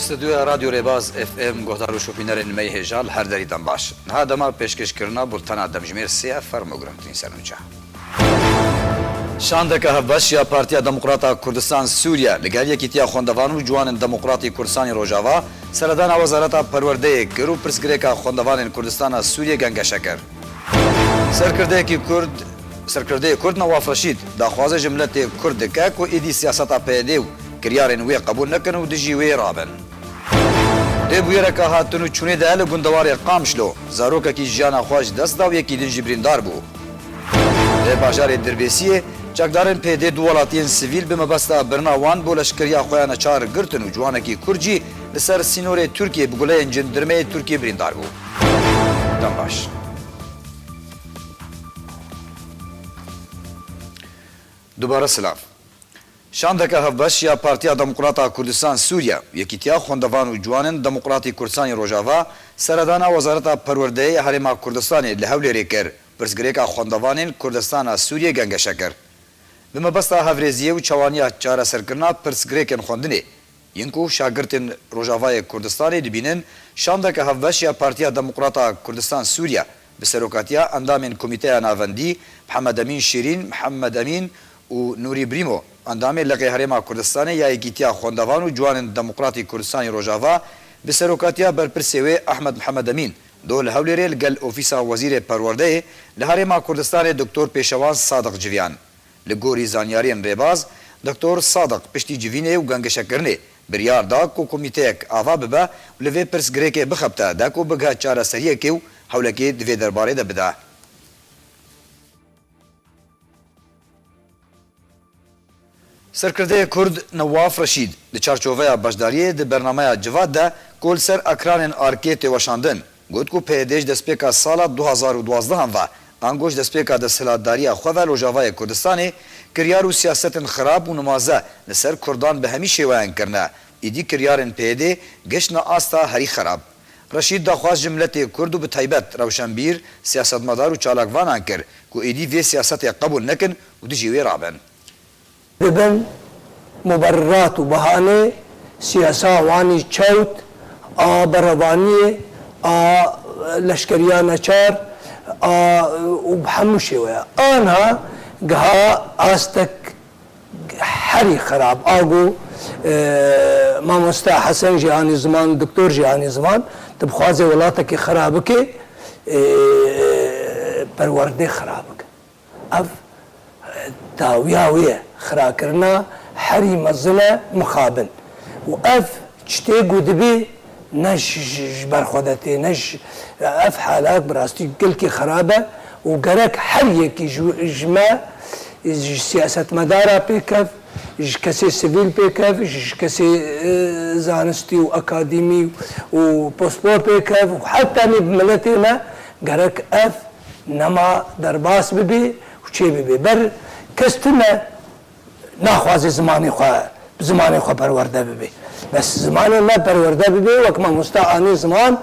استودیو رادیو ریباز اف ام گهدارو شوپینرین می هجال هر دری دم باش ها دما پیشکش کرنا بولتنا دمجمیر سی فرموگرامتین سرنجا شاندکه هفبشیا پارتیا دموکراتا کردستان سوریا لگل یکیتیا خوندوانو جوان دموکراتی کردستان روجاوا سردان وزارتا پرورده کرو پرسگریکا خوندوان کردستان سوریا گنگ شکر سرکرده کرد نواف رشید داخواز جملت کرد که کو ایدی سیاستا پیدیو کریارن وی قبول نکن و دجی وی رابن ده بویره که هاتونو چونه ده لگندوار قامشلو زاروکه کی جانا خواج دست دا و یکی دن جبریندار بو ده باجار دربیسیه چکدارن پیده دوالاتین سیویل به مبستا برناوان بو لشکریا خویان چار گرتن و جوانه کی کرجی لسر سینور ترکیه بگوله انجندرمه ترکیه بریندار بو دم باش دوباره سلاف شاندکه هفبشیا پارتیا دموکراتا کردستان سوریا یکیتیا خوندوان و جوانن دموکراتی کردستان روجاوا سردانا وزارتا پرورده هرما کردستان لحولی ریکر پرسگریکا خوندوانین کردستان سوریا گنگ شکر به مبستا هفریزیه و چوانیا چاره سرکرنا پرسگریکن خوندنه ینکو شاگرتن روجاوای کردستان دبینن شاندکه هفبشیا پارتیا دموکراتا کردستان سوریا به سروکاتیا اندامین کمیته ناوندی محمد امین شیرین محمد امین و نوری بریمو اندامه لقی هرما کردستان یا یکیتیا خوندوان و جوان دموکراتی کردستان روجاوا به سروکاتیا برپرسیوی احمد محمد امین دول هولی ریل گل اوفیسا وزیر پرورده لهرما کردستان دکتور پیشوان صادق جویان لگوری زانیارین ریباز دکتور صادق پشتی جوینه و گنگ شکرنه بریار دا کو کمیته آوا ببا لوی پرس گریک بخبتا دا کو بگا چاره سریه کیو حولکی دوی درباره دا بدا سرکرده کرد نواف رشید د چارچوبه باشداری د برنامه جواد ده کل سر اکران ارکیت وشاندن گوت کو پیدش دسپیکا سال 2012 هم و انگوش دسپیکا د سلاداری خو و جوای کردستان کریار و سیاست خراب و نمازه لسر کردان به همیشه وان کرنا ایدی کریارن پیده گشنا آستا هری خراب رشید داخواست جملت کرد به تایبت روشنبیر سیاستمدار و چالاکوان انکر کو ایدی وی سیاست قبول نکن و دجیوی رابن ببن مبررات و بهانه سیاسا وانی چوت بروانی لشکریان چار و بحموشی ویا آنها گها آستک حری خراب آگو ماموستا حسن جهانی زمان دکتور جهانی زمان تبخوازه ولاتك خرابك پرورده خرابك اف داویاویه خراکرنا حری مزنه مخابن و اف چتی گودبی نش برخودتی نش اف حالات براستی گلکی خرابه و گرک حریه کی جمع سیاست مداره پیکف کسی سیویل پیکف کسی زانستی و اکادمی و پاسپور پیکف و حتی ملتی ما گرک اف نما درباس ببی و چی ببی بر کستنا ناخواز زمانی خو پرورده ببی بس زمانی ما پرورده ببی وکما مستعانی زمان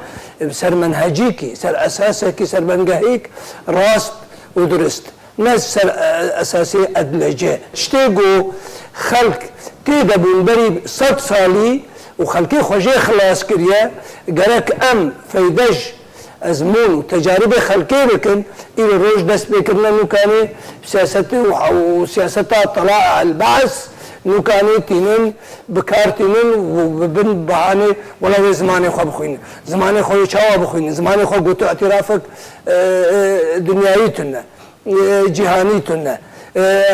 سر منهجی کی سر اساسی کی سر منگهی راست و درست نه سر اساسی ادلجه شتیگو خلق تیده بونبری 100 سالی و خلقی خوشی خلاص کریه گرک ام فیدج ازمون و تجارب خلقی بکن این روش دست بکرنا نکانی سیاست و سیاستا طلاع البعث نکانی تینن بکار تینن و ببن بحانه ولی زمانی خواه بخوین زمانی خواه چاوا بخوین زمانی خواه گوتو اعترافک دنیایی تنه جهانی تنه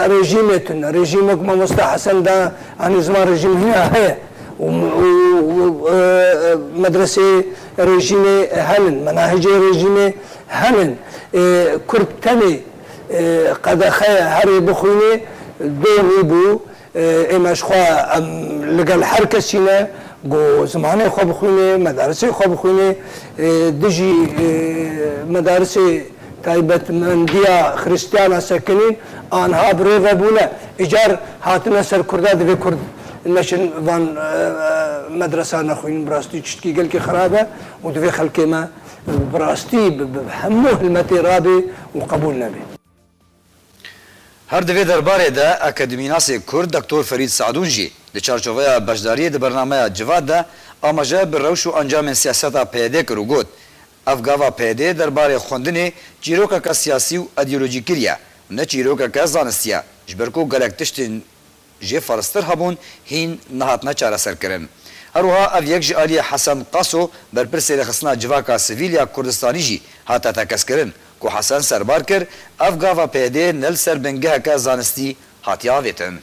رژیم تنه رژیمک ما مستحسن دا عنی زمان رژیم هنا هیا مدرسه رژیم هنن مناهج رژیم هنن کربتنی قدخه هری بخوینه دومی بو ایمش خواه لگل هر کسینه گو زمانه خواه بخوینه مدارسه خواه بخوینه دجی مدارسه تایبت مندیا خریستیانا سکنین آنها بروه بونه اجار هاتنا سر کرده دوی کرد نشن وان مدرسه نخوین براستی چتکی گل که خرابه و دوی خلقی ما براستی همه المتی رابی و قبول نبی هر دوی درباره ده اکادمی ناس کرد دکتور فرید سعدون جی د چارچوبه باشداری د برنامه جواد ده ئاماژە bi rewş û encamên siyaseta PYD kir û got ev gava PYD derbarê xwendinê çîrokeka siyasî û ideolojî kiriye ne çîrokeke zanistiye ji ber ku gelek tiştên jê faristir hebûn hîn nehatine çareserkirin. Herwiha ev yek ji aliyê Hesen Qaso berpirsê lêxistina civaka sivîl ya Kurdistanî jî hate tekeskirin ku Hesen serbar kir ev gava PYD nel ser bingeheke zanistî hatiye avêtin.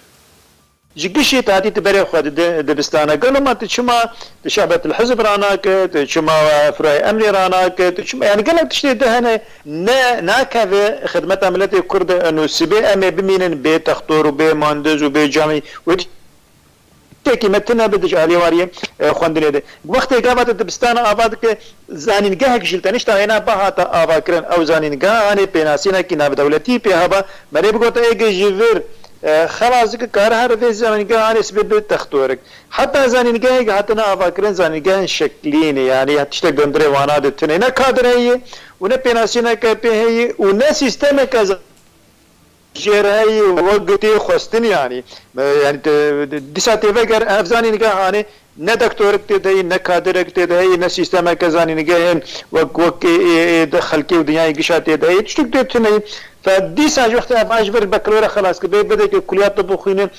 ji gişê tatî tu berê xwe dibistana gelma tu çima şabetil hizb ranakit çima firayê emrê ranakit çima yani gelek tiştê de hene ne nakeve xidmeta milletê Kurd nûsibê em ê bimînin bê textor û bê mandiz û bê camî teki metine bidij aliyewariye xwendinê de wextê gava te dibistana ava dike zanîngehek ji tenişta hêna bahata ava kirin ew zanîngeha hanê pênasînekî navdewletî pê heba merê bigote êgê ji vir خلاص کار هر وی زمینگاه آنیس به تختورک حتی زمینگاهی که حتی نه آواکرین زمینگاه شکلینه یعنی حتی گندره وانا دتنه نه کادرهیه و نه پیناسینه که پیهیه و نه سیستم که جرهی وقتی خواستن یعنی دیساتی وگر افزانیگاه آنی نه دکتورک تدهی نه کادرک تدهی نه سیستم که زمینگاه وقتی خلقی و دنیای گشت تدهی تشتک دتنه فديسا وقت اجبر البكالوريا خلاص بدا كليات طب وخينه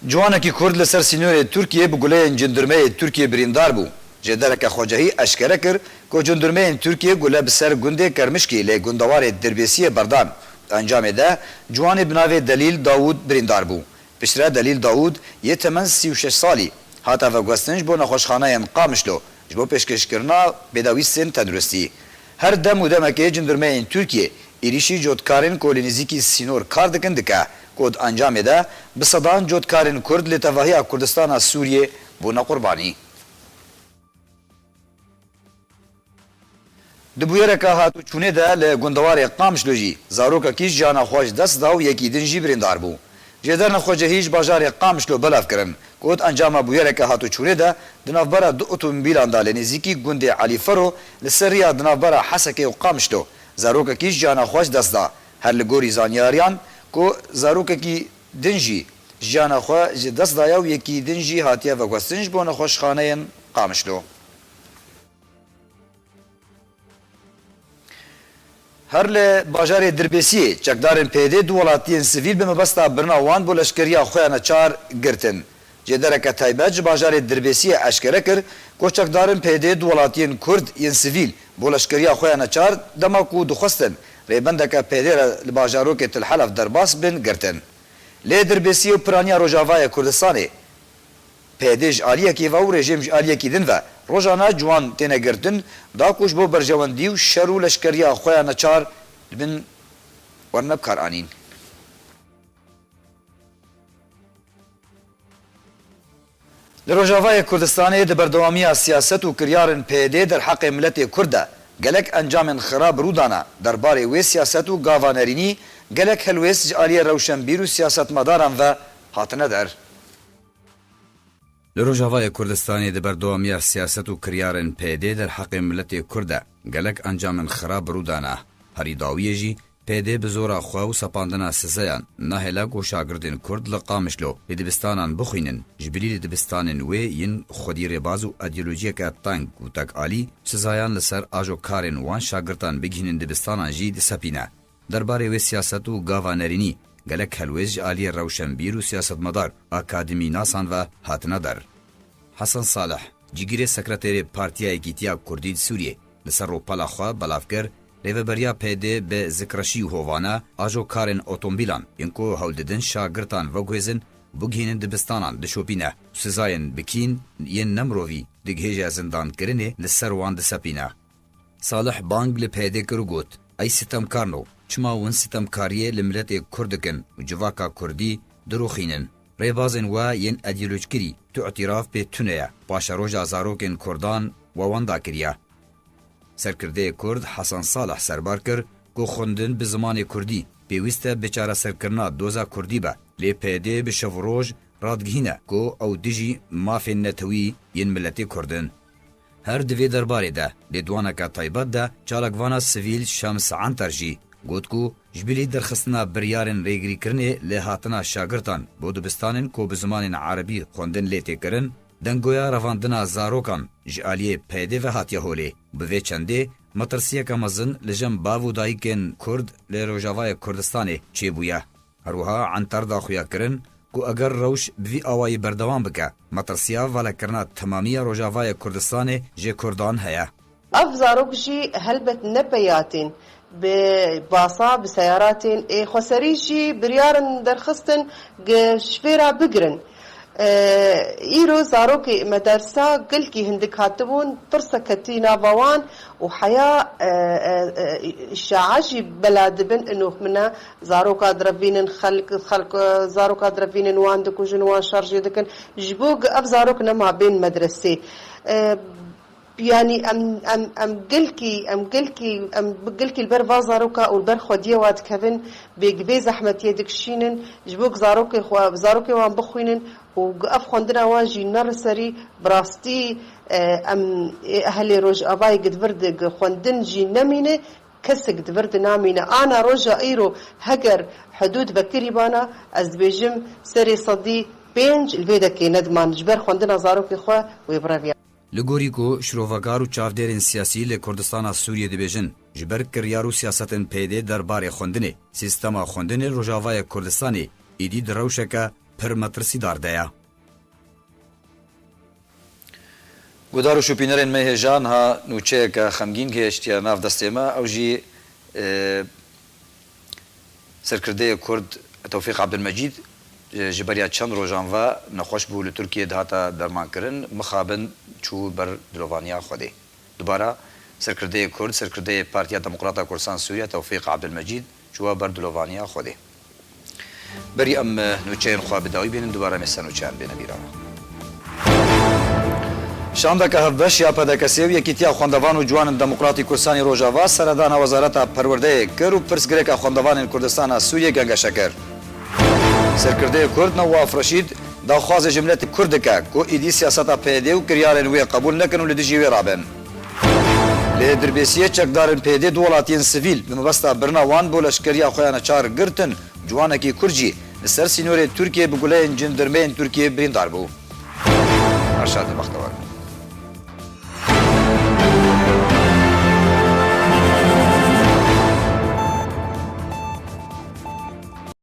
Ciwanekî Kurd li ser sînorê Tirkiye bi guleyên cindirmeyê Tirkiye birîndar bû. Jêdereke xwecehî eşkere kir ku cindirmeyên Tirkiye gule bi ser gundê Kermişkî lê gundewarê Dirbêsiyê berdan. Encamê de ciwanê bi navê Delîl Dawûd birîndar bû. Piştre Delîl Dawûd yê temen 36 salî hate veguestin ji bo nexweşxaneyên Qamişlo ji bo pêşkêşkirina pêdawîstên tenduristî. Her dem û demekê cindirmeyên Tirkiye êrişî cotkarên kolînîzîkî sînor kar dikin dike ku encamê de bi sedan cotkarên Kurd lê tevahiya Kurdistana Sûriyê bûne qurbanî. Di bûyereka hatûçûnê de li gundewarê Qamişlo jî zarokekî jiyana xwe ji dest da û yekî din jî birîndar bû. Jêderna xwecehî ji bajarê Qamişlo belav kirin ku encama bûyereke hatûçûnê de di navbera du otomobîlan da lê nêzîkî gundê Elîfero li ser rêya di navbera Hesekê û Qamişlo zarokekî jiyana xwe ji dest da her li gorî zanyariyan ku zarokekî din jî jiyana xwe ji dest daya û yekî din jî hatiye veguestin ji bo nexweşxaneyên Qamişlo. Her li bajarê Dirbêsiyê çekdarên PYD du welatiyên sivîl bi mebesta birina wan bo leşkeriya xwe ya neçar girtin. Cêdereke taybet ji bajarê Dirbêsiyê eşkere kir ku çekdarên PYD du welatiyên Kurd yên sivîl bo leşkeriya xwe ya neçar dema ku dixwestin rêbendeke PYD li bajarokê Til-Helef derbas bin girtin. Lê Dirbêsiyê û piraniya Rojavayê Kurdistanê PYD ji aliyekî ve û rejim ji aliyekî din ve rojana ciwan têne girtin da ku ji bo berjewendî û şer û leşkeriya xwe ya neçar dibin werne bikar anîn. Li Rojavayê Kurdistanê di berdewamiya siyaset û kiryarên PYD derheqê milletê Kurd de gelek encamên xirab rûdana derbarê wê siyaset û gavanerînî gelek helwêst ji aliyê rewşenbîr û siyasetmedaran ve hatine der. Li Rojavayê Kurdistanê di berdewamiya siyaset û kiryarên PYD derheqê milletê Kurd de gelek encamên xirab rûdana herî dawiyê jî PYD bi zora xwe û sepandina sizeyan nahêla ku şagirdên Kurd li Qamişlo lê dibistanan bixwînin ji birî lê dibistanên wê yên xwedî rêbaz û ideolojiyeke teng û tekalî sizayan li ser ajokarên wan şagirdan bigihînin dibistanan jî disepîne. Derbarê wê siyaset û gavanerînî gelek helwêst ji aliyê rewşenbîr û siyasetmedar akademî nasan ve hatine der. Hesen Salih cîgirê sekreterê Partiya Yekîtiya Kurdî Sûriyê li ser rûpela xwe belav kir rêveberiya PYD bi zikraşî û hovana ajokarên otomobîlan yên ku hewl didin şagirdan veguhêzin bigihînin dibistanan dişopîne û sizayên bikîn yên nemirovî digihêja zindankirinê li ser wan disepîne. Salih bang li PYD kir û got ey sitemkarno çima hûn sitemkariyê li milletê Kurd dikin û civaka Kurdî dirûxînin. Rêbazên we yên ideolojikirî tu îtiraf pê tune ye paşa roja zarokên Kurdan we wan dakiriye. Serkirdeyê Kurd Hesen Salih serbar kir ku xwendin bi zimanê Kurdî pêwîst e bi çareserkirina doza Kurdî be lê PYD bi şevroj radgihîne ku ew dijî mafên netewî yên milletê Kurdin. Her di vê derbarê de lê dwaneka taybet de çalakvana sivîl Şems Anter jî got ku ji bilî derxistina biryarên rêgirîkirinê lê hatina şagirtan bo dibistanên ku bi zimanên Erebî xwendin lê têkirin, dengoya revandina zarokan ji aliyê PD ve hatiye holê. Bi vê çendê metirsiyeka mezin li jem bav û dayîkên Kurd lê Rojavayê Kurdistanê çêbûye. Herwiha Entar daxuya kirin ku eger rewş bi vî awayî berdewam bike, metirsiya valekirina temamiya Rojavayê Kurdistanê jê Kurdan heye. Ev zarok jî helbet nepeyatên bi basa bi seyaratên xweserî jî biryarin derxistin şfêra bigirin. Îro zarokê medersa gelkî hindik hatibûn tirsa ketî nava wan û heya îşae jî bela dibin û min zaroka direvînin xelk zaroka direvînin wan dikujin wan şerjê dikin ji bo ev zarok nema bên medresê. Yani em gelkî li ber va zaroka û li ber xwediyê wa dikevin bêgivê zehmetiyê dikişînin ji bo zarokê wan bixwînin û ev xwendina wan jî ner serî bi rastî em ehelê Rojavayê gidivir xwendin jî nemîne kesek divir dinamîne. Ana roja îro heger hudûd vekirî bana ez dibêjim serê sedî 5 li vê dekê nedman ji ber xwendina zarokê xwe wê bireviya. Li gorî ku şirovegar û çavdêrên siyasî lê Kurdistana Sûriyê dibêjin ji ber kiryar û siyasetên PD derbarê xwendinê, sîstema xwendinê Rojavayê Kurdistanê êdî di rewşeke pir metirsîdar de ye. Gudar û şûpînerên me hêjan ha nûçeyeke xemgîn gihîştiye nav destê me ew jî serkirdeyê Kurd Tewfîq Abdulmecîd ji beriya çend rojan ve nexweş bû li Tirkiyeyê dihata dermankirin mixabin çû ber dilovaniya Xwedê. Dubara serkirdeyê Kurd, serkirdeyê Partiya Demokrata Kurdistan Sûriya Tewfîq Abdulmecîd çûwa ber dilovaniya Xwedê. Berî em nûçeyên xwe bi dawî bînin dubara mêsta nûçeyan bêne bîran. Şandeka hevbeş ya pedekesê û yekîtiya xwendevan û ciwanên Demokratîk Kurdistanê Rojava seredana Wezareta Perwerdeyê kir û pirsgirêka xwendevanên Kurdistana Sûriyê gengeşe kir. Serkirdeyê Kurd Nawaf Reşîd daxwazê ji miletê Kurd dike ku êdî siyaseta PD û kiryarên wê qebûl nekin û li dijî wê rabin. Lê dirbêsiyê çekdarên PD du welatiyên sivîl bi mebesta birina wan bo leşkeriya xwe ya neçar girtin, ciwanekî Kurd jî li ser sînorê Tirkiye bi guleyên cindirmeyên Tirkiye birîndar bû. Arşad Baxtewar.